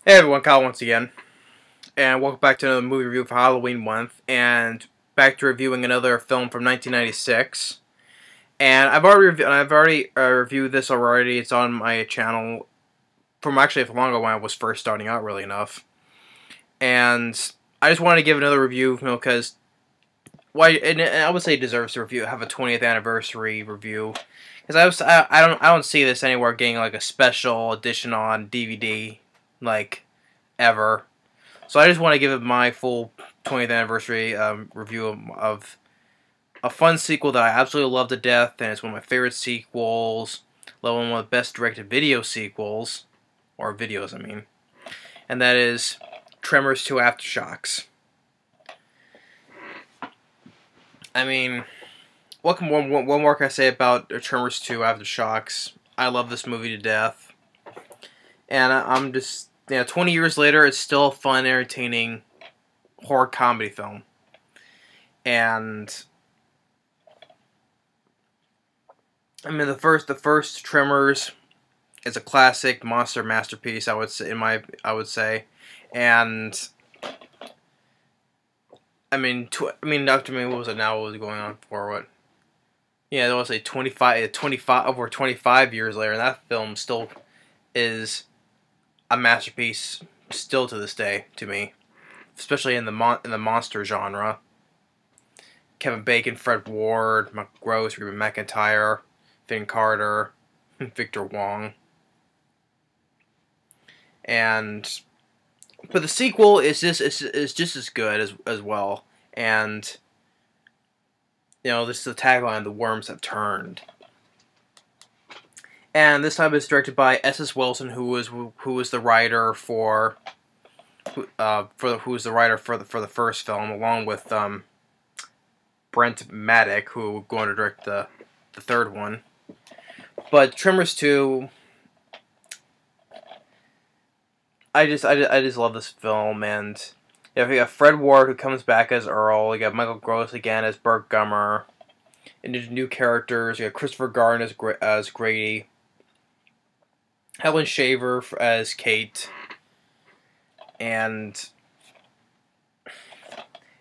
Hey everyone, Kyle once again, and welcome back to another movie review for Halloween month, and back to reviewing another film from 1996. And I've already reviewed this already. It's on my channel from actually for long ago when I was first starting out, really enough. And I just wanted to give another review, because and I would say it deserves to have a 20th anniversary review, because I don't see this anywhere getting like a special edition on DVD like ever. So I just want to give it my full 20th anniversary review of a fun sequel that I absolutely love to death, and it's one of my favorite sequels, one of the best direct-to-video sequels, or videos, I mean, and that is Tremors 2 Aftershocks. I mean, what more can I say about Tremors 2 Aftershocks? I love this movie to death, and I'm just... 20 years later, it's still a fun, entertaining horror comedy film. And I mean, the first Tremors is a classic monster masterpiece, I would say, and what was it now? What was it going on for? What? Yeah, there was a 25 years later, and that film still is a masterpiece still to this day to me, especially in the monster genre. Kevin Bacon, Fred Ward, Mark Gross, Reba McEntire, Finn Carter, Victor Wong, but the sequel is just as good as well. And this is the tagline: "The worms have turned." And this time it's directed by S.S. Wilson, who was the writer for the first film, along with Brent Maddock, who was going to direct the third one. But Tremors 2, I just love this film, and you got Fred Ward, who comes back as Earl. You got Michael Gross again as Burt Gummer, and there's new characters. You got Christopher Garden as Grady, Helen Shaver as Kate, and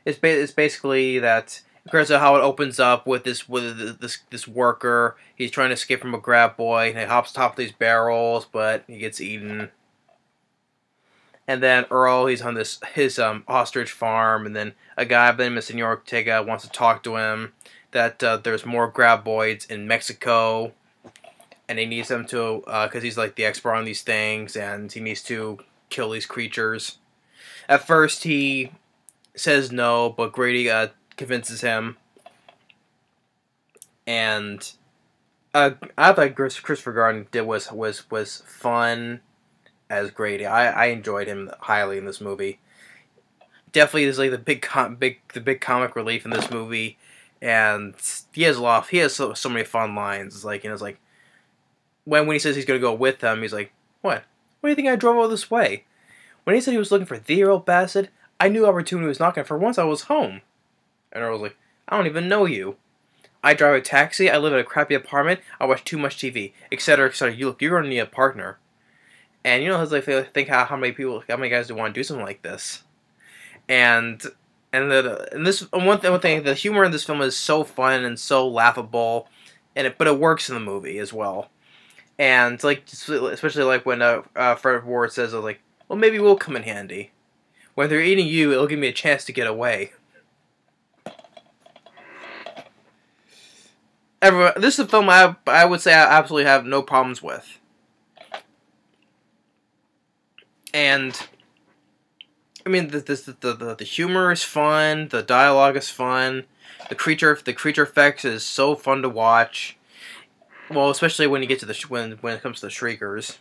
it's basically that. Because of how it opens up with this worker. He's trying to escape from a grab boy, and he hops top of these barrels, but he gets eaten. And then Earl, he's on his ostrich farm, and then a guy by the name of Senor Ortega wants to talk to him that there's more graboids in Mexico, and he needs them to, because he's like the expert on these things, and he needs to kill these creatures. At first, he says no, but Grady convinces him. And I thought Christopher Garden was fun as Grady. I enjoyed him highly in this movie. Definitely is like the big comic relief in this movie, and he has so many fun lines. It's like, it's like when he says he's gonna go with them, he's like, "What? What do you think I drove all this way?" When he said he was looking for the Earl Bassett, I knew opportunity was knocking. For once, I was home. And Earl was like, "I don't even know you. I drive a taxi, I live in a crappy apartment, I watch too much TV, etc., etc. You're going to need a partner." And it's like, think how many guys do want to do something like this? And one thing, the humor in this film is so fun and so laughable, but it works in the movie as well. And like, especially like when Fred Ward says, like, "Well, maybe we'll come in handy. When they're eating you, it'll give me a chance to get away." This is a film I would say I absolutely have no problems with. And I mean, the humor is fun, the dialogue is fun, the creature effects is so fun to watch. Well, especially when you get to when it comes to the Shriekers.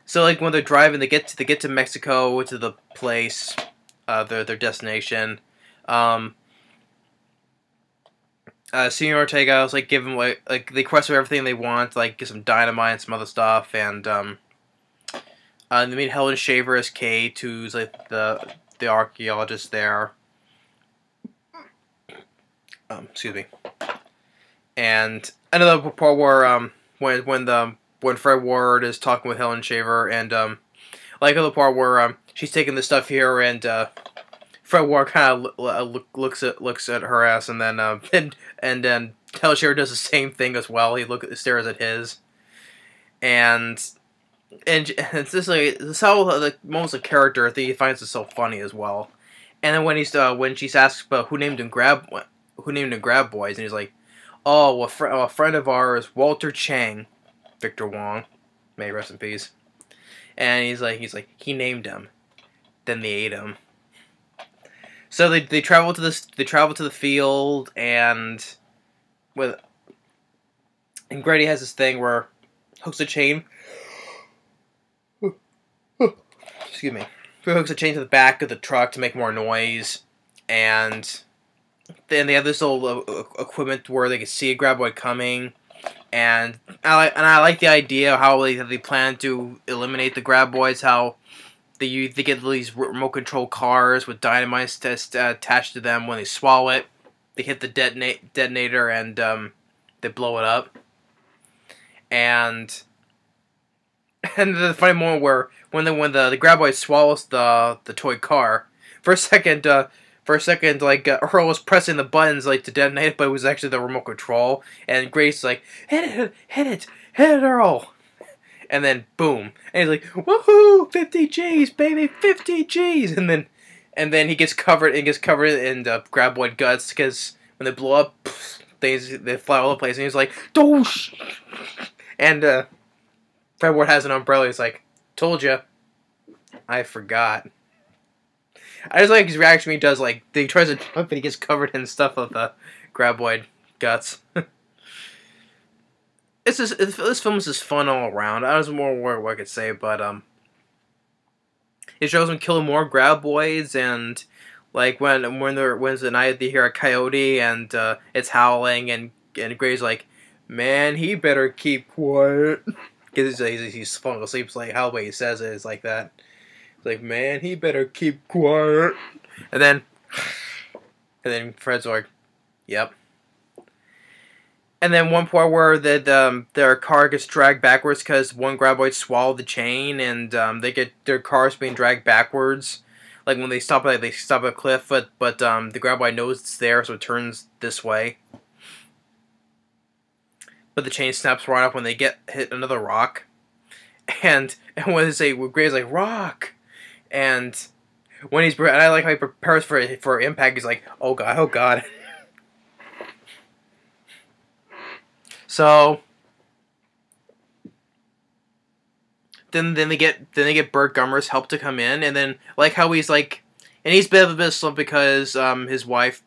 So like when they're driving, they get to Mexico, to the place, their destination. Senor Ortega was like, give them like they request everything they want, like get some dynamite and some other stuff, and they meet Helen Shaver as Kate, who's like the archaeologist there. Excuse me. And another part where when Fred Ward is talking with Helen Shaver, and like the part where she's taking the stuff here, and Fred Ward kind of looks at her ass, and then and then Telshare does the same thing as well. He stares at his, and it's just like this how the most of the character I think he finds it so funny as well. And then when she's asked about who named him Grab Boys, and he's like, oh, a friend of ours, Walter Chang, Victor Wong, may he rest in peace. And he's like he named him, then they ate him. So they travel to the field, and Grady has this thing where hooks a chain. Excuse me. He hooks a chain to the back of the truck to make more noise, and then they have this little equipment where they can see a graboid coming, and I like the idea of how they plan to eliminate the graboids. How they get these remote control cars with dynamite attached to them. When they swallow it, they hit the detonator, and they blow it up. And the funny moment where when the graboid swallows the toy car, for a second, like Earl was pressing the buttons like to detonate it, but it was actually the remote control. And Grace like hit it, Earl. And then boom, and he's like, "Woohoo! 50 G's, baby, 50 G's!" And then he gets covered in graboid guts, because when they blow up, they fly all over the place. And he's like, "Doosh!" And Fred Ward has an umbrella. He's like, "Told ya, I forgot." I just like his reaction when he does, like, he tries to jump and he gets covered in stuff of the graboid guts. This film is just fun all around. I was more worried what I could say, but it shows him killing more graboids, and like when's the night they hear a coyote and it's howling, and Gray's like, man, he better keep quiet, because he's falling asleep. It's like how the way he says it is like that. It's like, man, he better keep quiet, and then Fred's like, yep. And then one part where their car gets dragged backwards because one graboid swallowed the chain, and they get their cars being dragged backwards. Like when they stop at a cliff, but the graboid knows it's there, so it turns this way. But the chain snaps right off when they hit another rock, and when they say Gray's like rock, and I like how he prepares for impact. He's like, oh god, oh god. So then they get Burt Gummer's help to come in, and then like how he's like, and he's a bit of a slump because his wife,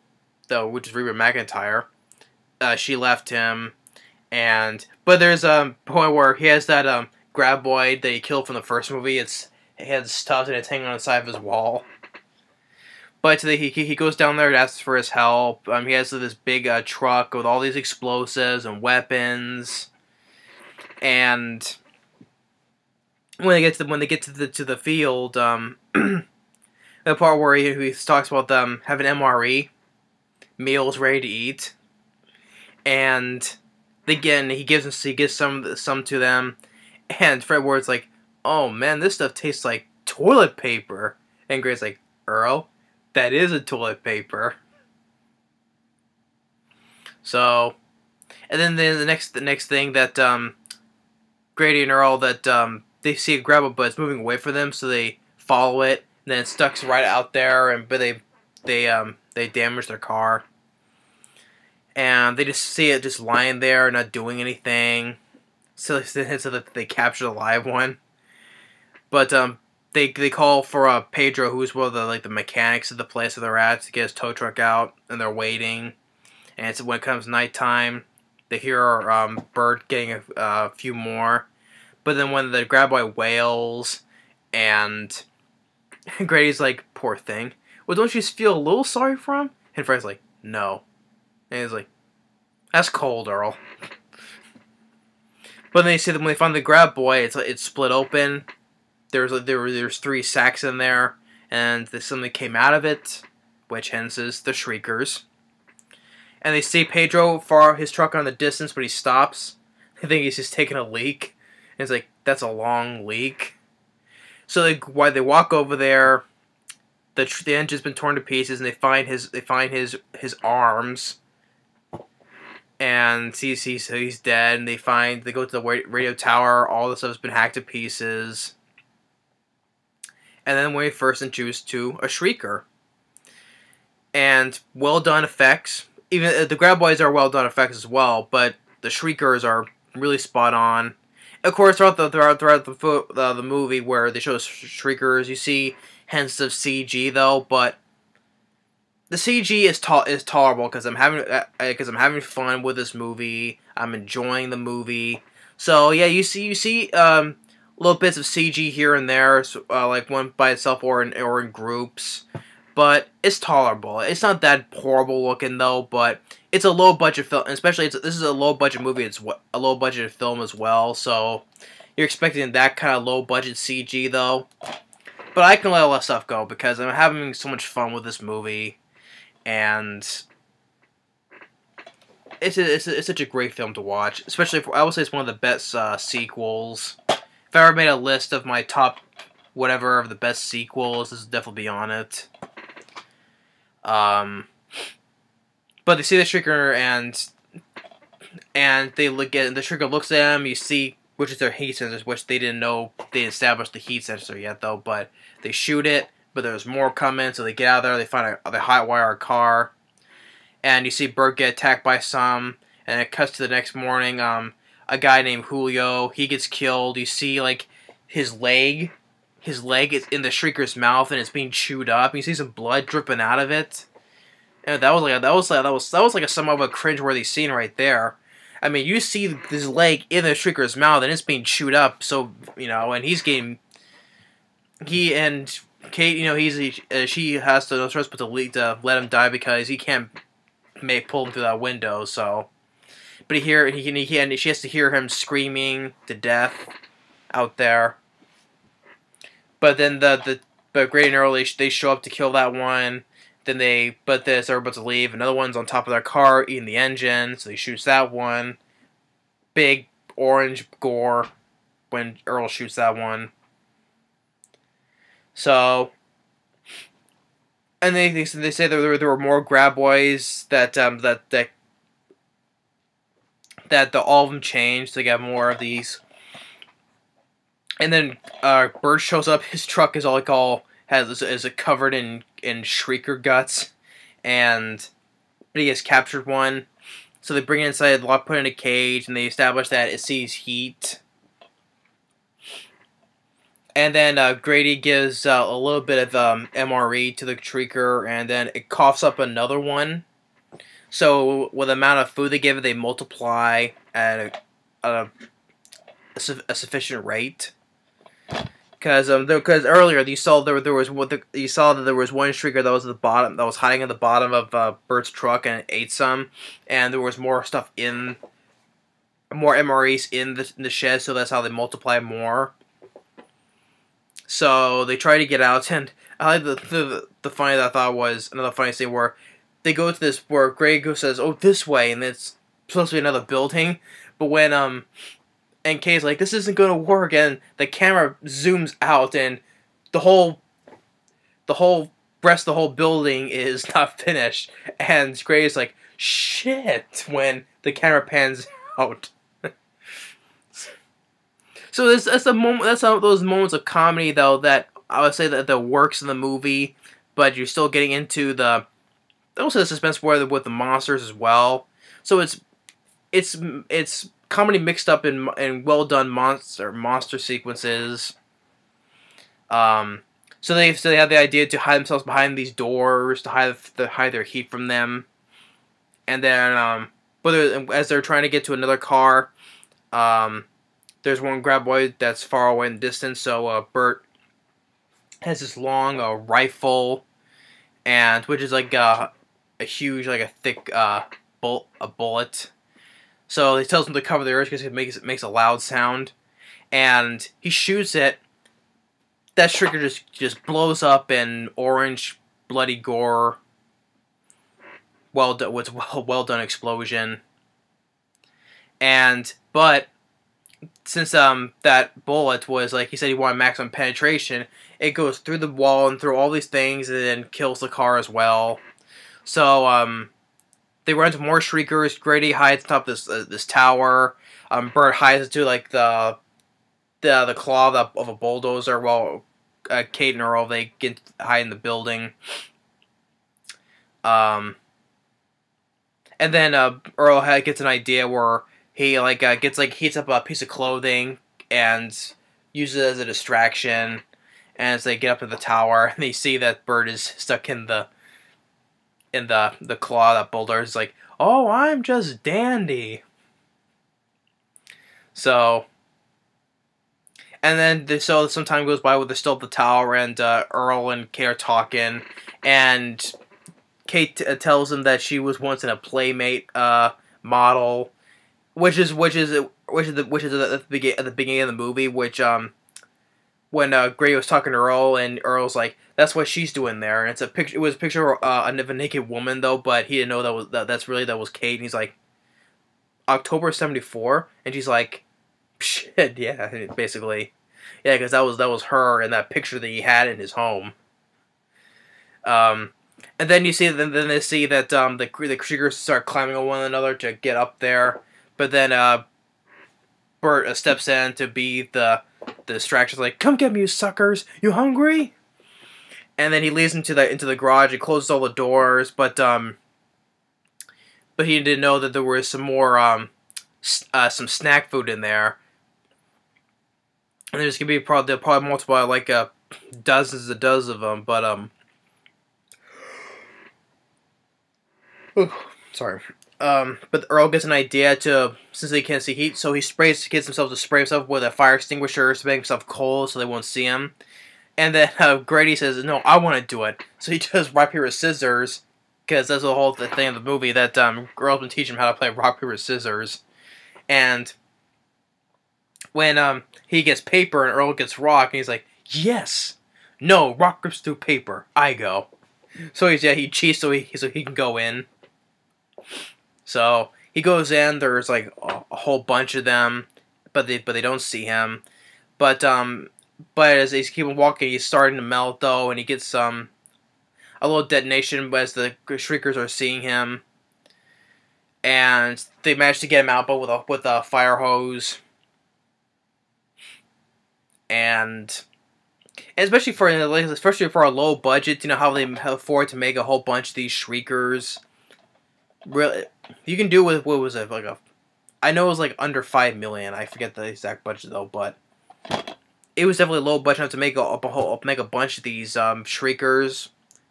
though, which is Reba McEntire, she left him, but there's a point where he has that graboid that he killed from the first movie. It has stuff and it's hanging on the side of his wall. But he goes down there and asks for his help. He has this big truck with all these explosives and weapons. And when they get to the field, the part where he talks about them having MRE, meals ready to eat, and again he gives some to them, and Fred Ward's like, oh man, this stuff tastes like toilet paper, and Gray's like, Earl, that is a toilet paper. So, and then the next thing that Grady and Earl, that they see a graboid, but it's moving away from them, so they follow it, and then it stuck's right out there, but they damage their car, and they just see it just lying there, not doing anything, so that they capture the live one, but They call for Pedro, who's one of the mechanics of the place that they're at, to get his tow truck out, and they're waiting. And it's when it comes nighttime, they hear Bert getting a few more. But then when the graboid wails, and Grady's like, poor thing. Well, don't you feel a little sorry for him? And Fred's like, no. And he's like, that's cold, Earl. But then when they find the graboid, it's split open. There's 3 sacks in there, and something came out of it, which hence is the Shriekers. And they see Pedro far his truck on the distance, but he stops. I think he's just taking a leak. And it's like, that's a long leak. So while they walk over there, the engine's been torn to pieces, and they find his arms, and so he's dead. And they go to the radio tower. All the stuff has been hacked to pieces. And then we first introduced to a Shrieker. And well done effects. Even the Graboids are well done effects as well, but the Shriekers are really spot on. Of course, throughout the movie where they show Shriekers, you see hints of CG though, but the CG is tolerable because I'm having fun with this movie. I'm enjoying the movie. So yeah, you see little bits of CG here and there, like one by itself or in groups, but it's tolerable. It's not that horrible looking though, but it's a low budget film, especially this is a low budget movie. It's a low budget film as well, so you're expecting that kind of low budget CG though. But I can let all that stuff go because I'm having so much fun with this movie, and it's such a great film to watch. Especially I would say it's one of the best sequels. If I ever made a list of my top whatever of the best sequels, this would definitely be on it. But they see the Shrieker and they look at the Shrieker looks at them. You see which is their heat sensors, which they didn't know they established the heat sensor yet though. But they shoot it, but there's more coming, so they get out there. They find they hotwire a car, and you see Bert get attacked by some, and it cuts to the next morning. A guy named Julio, he gets killed. You see like his leg is in the Shrieker's mouth and it's being chewed up. You see some blood dripping out of it. And that was like a somewhat of a cringeworthy scene right there. I mean, you see this leg in the Shrieker's mouth and it's being chewed up. So and he and Kate, she has no choice but to let him die because he can't pull him through that window. So. But she has to hear him screaming to death out there. But then but Grady and Early, they show up to kill that one. Then they're about to leave. Another one's on top of their car eating the engine, so he shoots that one. Big orange gore when Earl shoots that one. So, and they say there were more Graboids that all of them changed. So they got more of these. And then Bert shows up. His truck is is covered in Shrieker guts, and he has captured one. So they bring it inside, put it in a cage, and they establish that it sees heat. And then Grady gives a little bit of MRE to the Shrieker, and then it coughs up another one. So with the amount of food they give it, they multiply at a sufficient rate. Because earlier you saw that there was one Shrieker that was at the bottom, that was hiding at the bottom of Bert's truck and it ate some, and there was more stuff more MREs in the shed, so that's how they multiply more. So they try to get out, and I like the funny that I thought was another funny scene where they go to this where Greg says, "Oh, this way," and it's supposed to be another building, but when and Kay's like, "This isn't gonna work," and the camera zooms out, and the whole rest of the whole building is not finished, and Gray's like, "Shit!" when the camera pans out. So that's a moment. That's some of those moments of comedy though that I would say that works in the movie, but you're still getting into also the suspense with the monsters as well. So it's comedy mixed up in well done monster sequences. So they have the idea to hide themselves behind these doors to hide their heat from them, and then as they're trying to get to another car, there's one Graboid that's far away in the distance. So Bert has this long rifle, and which is like a huge, like a thick bullet. So he tells him to cover the earth because it makes a loud sound, and he shoots it. That Shrieker just blows up in orange, bloody gore. Well done explosion. But since that bullet was like he said he wanted maximum penetration, it goes through the wall and through all these things and then kills the car as well. So they run into more shriekers. Grady hides on top of this tower. Bert hides into like the claw of a bulldozer while Kate and Earl they get hide in the building. And then Earl gets an idea where he heats up a piece of clothing and uses it as a distraction. And as they get up to the tower, they see that Bert is stuck in the claw that bulldozer. Is like, oh, I'm just dandy. So, and then so some time goes by where they're still at the tower, and Earl and Kate are talking, and Kate tells him that she was once in a Playmate model, which is at the beginning of the movie, which when Grady was talking to Earl, and Earl's like, "That's what she's doing there." And it's a picture. It was a picture of a naked woman though, but he didn't know that was Kate. And he's like, October '74, and she's like, "Shit, yeah," basically, yeah, because that was her in that picture that he had in his home. And then you see then they see that the creatures start climbing on one another to get up there, but then Bert steps in to be the distraction, like, "Come get me, you suckers! You hungry?" And then he leads into the garage and closes all the doors, but he didn't know that there was some more some snack food in there, and there's gonna be they'll probably multiply like dozens of them, but sorry. But Earl gets an idea since they can't see heat, so he gets himself to spray himself with a fire extinguisher to make himself cold so they won't see him. And then Grady says, "No, I want to do it." So he does rock, paper, scissors, because that's the whole thing of the movie, that Earl's been teaching him how to play rock, paper, scissors. And when he gets paper and Earl gets rock, and he's like, "Yes! No, rock grips through paper. I go." So he cheats so he can go in. So he goes in. There's like a whole bunch of them, but they don't see him. But as he's keeping walking, he's starting to melt though, and he gets a little detonation as the shriekers are seeing him, and they manage to get him out, but with a fire hose. And especially for a low budget, you know how they afford to make a whole bunch of these shriekers. Really, you can do with what was it, like I know it was like under $5 million. I forget the exact budget though, but it was definitely low budget enough to make a bunch of these shriekers.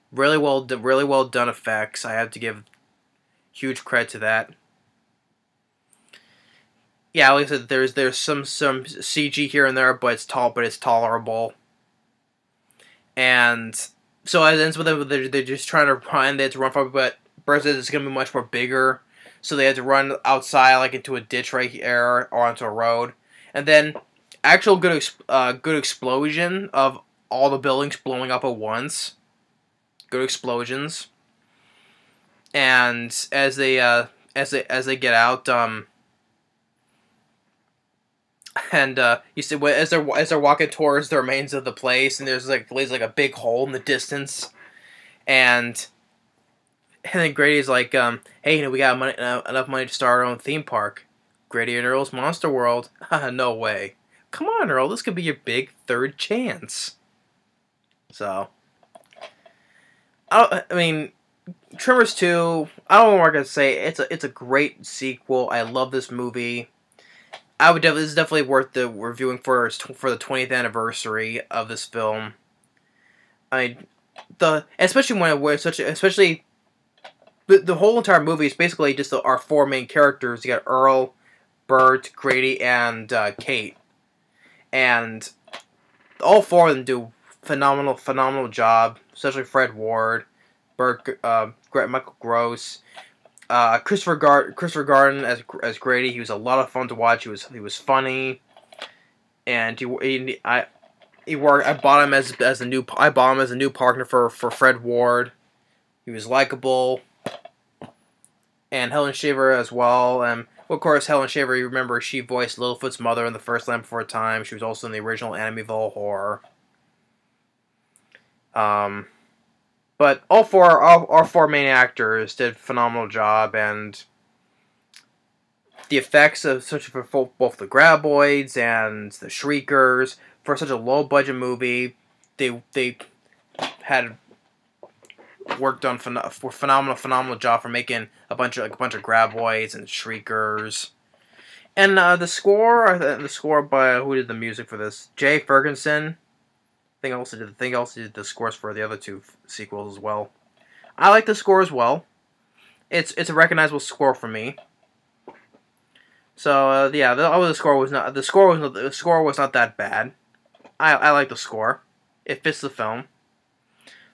Really well done effects. I have to give huge credit to that. Yeah, like I said, there's some CG here and there, but it's tolerable. And so it ends with them. They're just trying to run. They have to run for it, but Bert says it's gonna be much more bigger, so they had to run outside, like into a ditch right here or onto a road, and then actual good explosion of all the buildings blowing up at once. Good explosions, and as they get out, and you see as they're walking towards the remains of the place, and there's like a big hole in the distance, and then Grady's like, "Hey, we got enough money to start our own theme park, Grady and Earl's Monster World." No way! Come on, Earl, this could be your big third chance. So, I mean, Tremors 2. I don't know what I'm gonna say. It's a great sequel. I love this movie. This is definitely worth the reviewing for the 20th anniversary of this film. I mean, especially the whole entire movie is basically just our four main characters. You got Earl, Bert, Grady, and Kate, and all four of them do phenomenal job. Especially Fred Ward, Bert, Michael Gross. Christopher Garden as Grady. He was a lot of fun to watch. He was funny, and I bought him as a new partner for Fred Ward. He was likable, and Helen Shaver as well. Well, of course, Helen Shaver, you remember, she voiced Littlefoot's mother in the first Land Before Time. She was also in the original Amityville Horror. But all four main actors did a phenomenal job, and the effects of both the graboids and the shriekers for such a low budget movie, they had worked on phenomenal job for making a bunch of graboids and shriekers. And the score by who did the music for this? Jay Ferguson. I think also did the scores for the other two sequels as well. I like the score as well. It's a recognizable score for me. So yeah, the score was not that bad. I like the score. It fits the film.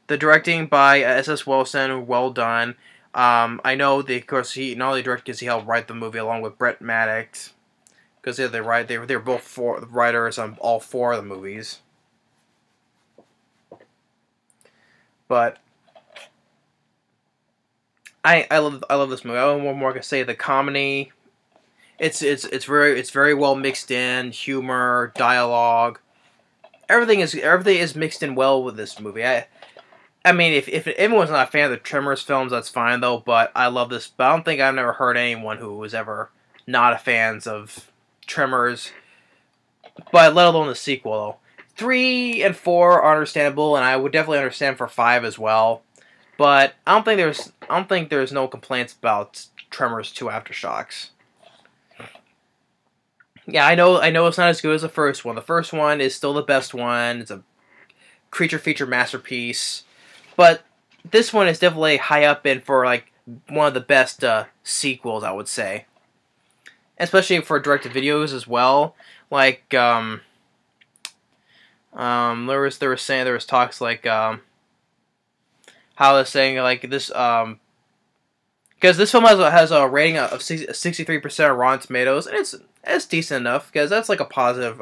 The directing by S.S. Wilson, well done. I know of course he not only directed because he helped write the movie along with Brett Maddox, because they're both writers on all four of the movies. But I love this movie. I don't want more to say. The comedy, it's very well mixed in. Humor, dialogue, everything is mixed in well with this movie. I mean, if everyone's not a fan of the Tremors films, that's fine though. But I love this. But I don't think I've never heard anyone who was ever not a fans of Tremors. But let alone the sequel though. 3 and 4 are understandable, and I would definitely understand for 5 as well. But I don't think there's no complaints about Tremors 2 Aftershocks. Yeah, I know it's not as good as the first one. The first one is still the best one. It's a creature feature masterpiece. But this one is definitely high up in for like one of the best sequels, I would say. Especially for direct-to-videos as well. Like there was talks like how they're saying like this because this film has a rating of 63% on Rotten Tomatoes, and it's decent enough because that's like a positive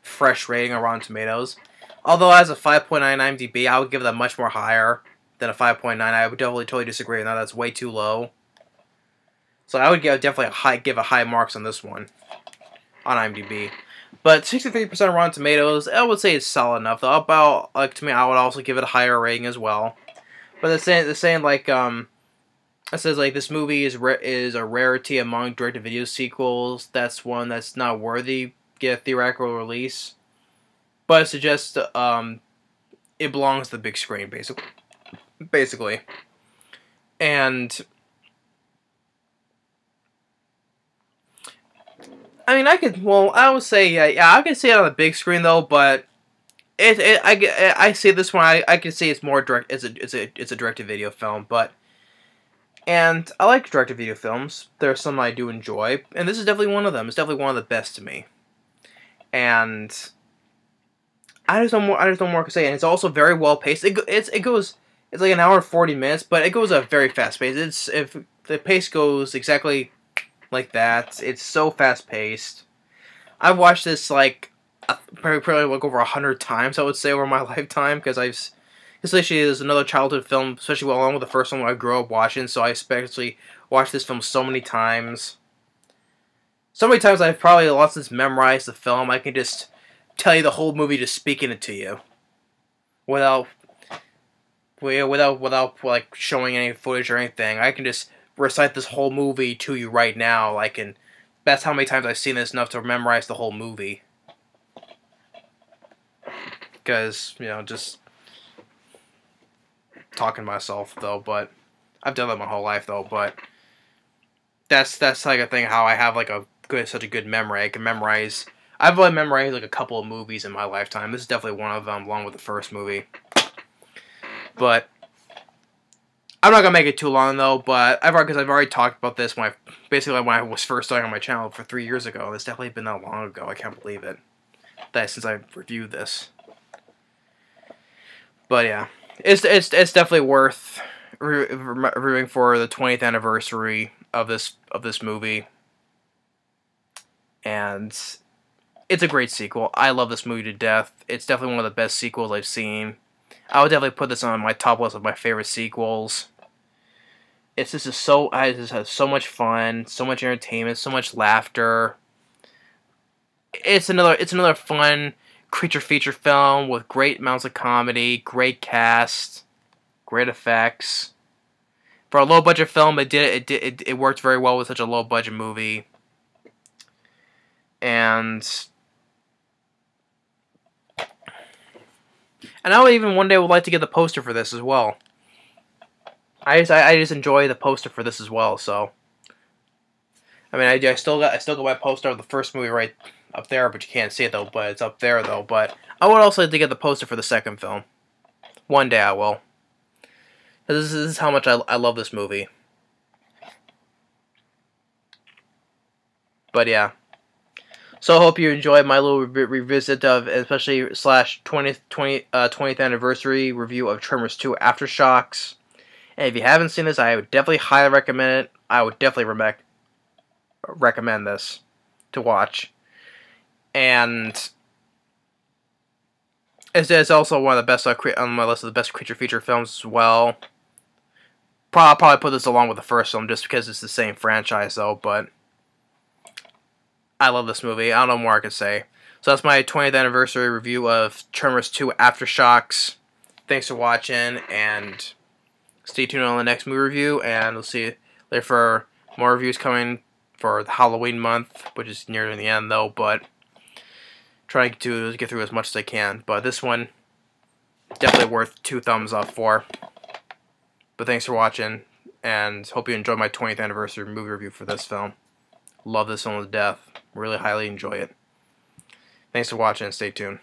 fresh rating on Rotten Tomatoes. Although as a 5.9 IMDb, I would give that much more higher than a 5.9. I would definitely totally disagree with that. That's way too low. So I would give a high marks on this one on IMDb. But 63% of Rotten Tomatoes, I would say it's solid enough. Though about to me, I would also give it a higher rating as well. But they're saying like it says like this movie is a rarity among direct-to-video sequels. That's one that's not worthy get a theatrical release. But it suggests it belongs to the big screen, basically. And I mean, I would say, yeah, I can see it on the big screen though, but I see this one, I can see it's more direct, it's a direct-to-video film, and I like direct-to-video films. There are some I do enjoy, and this is definitely one of them. It's definitely one of the best to me, and I just don't more to say, and it's also very well paced. It's like an hour and 40 minutes, but it goes at a very fast pace. If the pace goes exactly like that. It's so fast paced. I've watched this like probably like over 100 times, I would say, over my lifetime, because especially is another childhood film, especially along with the first one I grew up watching. So I especially watched this film so many times. So many times I've probably lost this memorized the film. I can just tell you the whole movie just speaking it to you, without like showing any footage or anything. I can just recite this whole movie to you right now. That's how many times I've seen this enough to memorize the whole movie. Because, just talking to myself though, but I've done that my whole life though, but that's like a thing how I have like such a good memory. I've only memorized like a couple of movies in my lifetime. This is definitely one of them, along with the first movie. But I'm not gonna make it too long though. But I've already talked about this when I was first starting on my channel for 3 years ago. It's definitely been that long ago. I can't believe it. Since I reviewed this. But yeah, it's definitely worth reviewing for the 20th anniversary of this movie. And it's a great sequel. I love this movie to death. It's definitely one of the best sequels I've seen. I would definitely put this on my top list of my favorite sequels. It's just I just have so much fun, so much entertainment, so much laughter. It's another fun creature feature film with great amounts of comedy, great cast, great effects. For a low budget film, it worked very well with such a low budget movie. And I would even one day would like to get the poster for this as well. I just enjoy the poster for this as well. So, I mean, I still got my poster of the first movie right up there, but you can't see it though. But it's up there though. But I would also like to get the poster for the second film. One day I will. This is how much I love this movie. But yeah. So I hope you enjoyed my little revisit of, especially / 20th anniversary review of Tremors 2 Aftershocks. And if you haven't seen this, I would definitely highly recommend it. I would definitely recommend this to watch. And it's also one of the best on my list of the best creature feature films as well. I'll probably put this along with the first film just because it's the same franchise though, but I love this movie. I don't know more I could say. So that's my 20th anniversary review of Tremors 2 Aftershocks. Thanks for watching, and stay tuned on the next movie review, and we'll see you later for more reviews coming for the Halloween month, which is near the end though, but trying to get through as much as I can. But this one, definitely worth 2 thumbs up for. But thanks for watching, and hope you enjoyed my 20th anniversary movie review for this film. Love this film to death. Really highly enjoy it. Thanks for watching, and stay tuned.